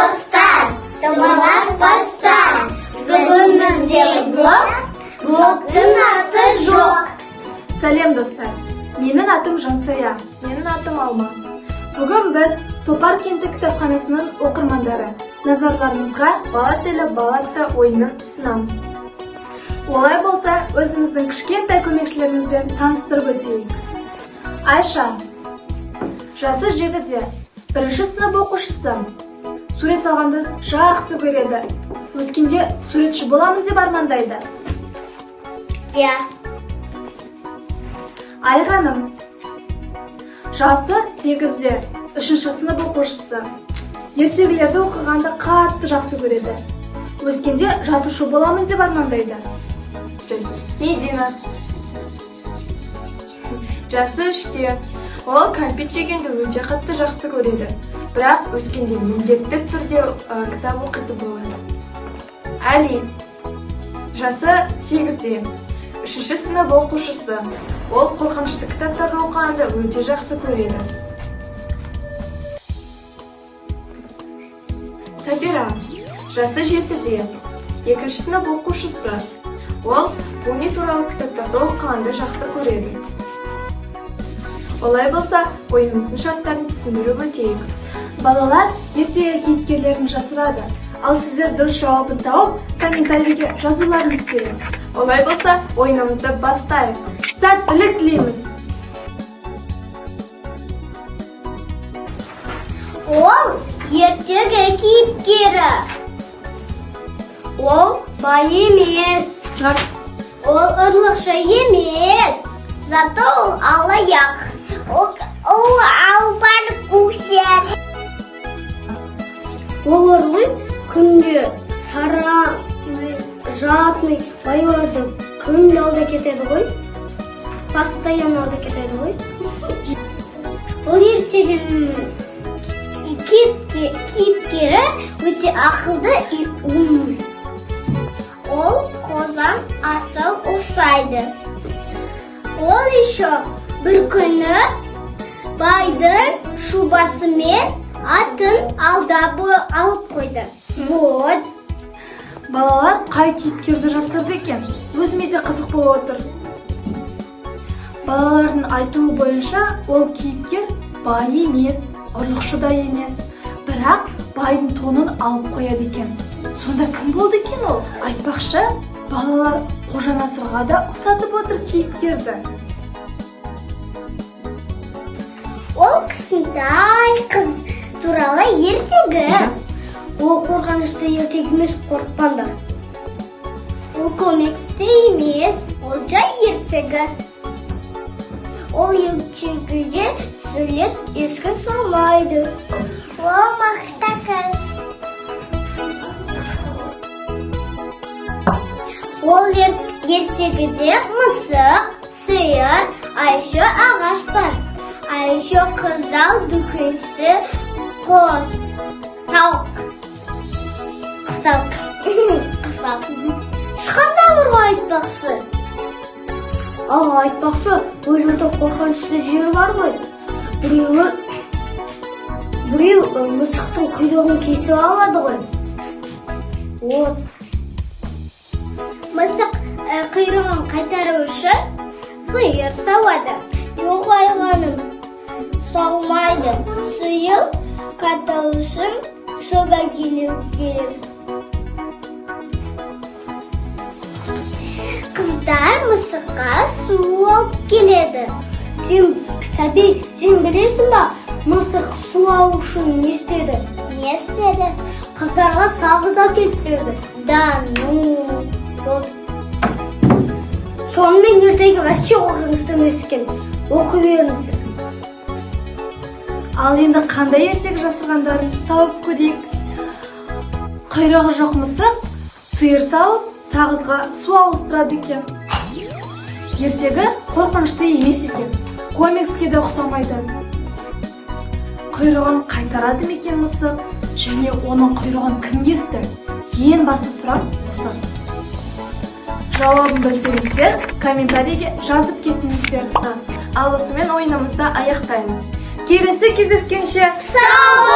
достар, домалақ бастар. Бүгін бізде блоктың аты жоқ. Сәлем достар, менің атым Жансая, менің атым Алма. Бүгін біз Топар кенті кітапханасының оқырмандары. Назарларыңызға бала тілі балатты ойынын ұсынамыз. Олай болса, өзіміздің кішкентай көмекшілерімізбен таныстырып өтейік. Айша, жасы 7-де, 1-ші сынып оқушысы. Сурет салғанды жақсы көреді. Өскенде суретші боламын деп армандайды. Иә. Айғаным, жасы 8-де, 3-ші сынып оқушысы. Ертегілерді оқығанды қатты жақсы көреді. Өскенде жазушы боламын деп армандайды. Медина, жасы 3-те, ол кәмпит жегенді өте қатты жақсы көреді. Бірақ өскенде міндетті түрде кітап оқиды болады. Али, жасы 8-де, 3-ші сынып оқушысы. Ол қорқынышты кітаптарды оқығанды өте жақсы көреді. Сабира, жасы 7-де, 2-ші сынып оқушысы. Ол Буни туралы кітаптарды оқығанды жақсы көреді. Олай болса, ойынымыздың шарттарын түсіндіріп өтейік. Балалар ертегі кейіпкерлерін жасырады, ал сіздер дұрыс жауабын тауып, комментарийге жазуларыңыз керек. Олай болса, ойынымызды бастайық. Сәттілік тілейміз. Ол ертегі кейіпкері. Ол бай емес. Ол ұрлықшы емес. Зато ол алаяқ. Ол албаркушер. Ол ұрлы күнде сараң, жатный байларды күнде алда кетеді ғой. Постоянно алда кетеді ғой. Ол ертегінің кейіпкері өте ақылды и умный. Ол қозан асыл ұқсайды. Ол еще бір күні байдың шубасымен атын алдап алып қойды. Вот. Балалар қай кейіпкерді жасырды екен? Өзіме де қызық болып отыр. Балалардың айтуы бойынша ол кейіпкер бай емес, ұрлықшы да емес, бірақ байдың тонын алып қояды екен. Сонда кім болды екен ол? Айтпақшы, балалар Қожа Насырға да ұқсатып отыр кейіпкерді. Ол кішкентай қыз туралы ертегі. Ол қорқынышты ертегі емес, қорықпаңдар. Ол комиксте емес, ол жай ертегі. Ол ертегіде сөйлеп еске салмайды. Ол мақта қыз. Ол ертегіде мысық, сиыр, а еще ағаш бар. А еще қыздар дүкенші, қоз, тауық. Қыстауық. Шықандай бір айтпақшы. Айтпақшы, бұл жерде қорқынышты жер бар ғой. Біреу мысықтың құйрығын кесіп алады ғой. Вот. Мысық құйрығын қайтару үшін сиыр сауады. Жоқ айғаным, саумайды. Сиыр қайтару үшін соба келіп. Қыздар мысыққа су алып келеді. Сен білесің ба, мысық су алу үшін не істеді? Не істеді? Қыздарға сағыз әкеліп берді. Да, ну, вот. Сонымен ертегі вообще қорқынышты емес екен. Оқи беріңіздер. Ал енді қандай ертегі жасырғандарын тауып көрейік. Құйрығы жоқ мысық сиыр сауып, сағызға су ауыстырады екен. Ертегі қорқынышты емес екен. Комикске де ұқсамайды. Құйрығын қайтарады ма екен мысық? Және оның құйрығын кім кесті? Ең басты сұрақ осы. Жауабын білсеңіздер, комментарийге жазып кетіңіздер. Ал осымен ойынымызды аяқтаймыз. Келесі кездескенше сау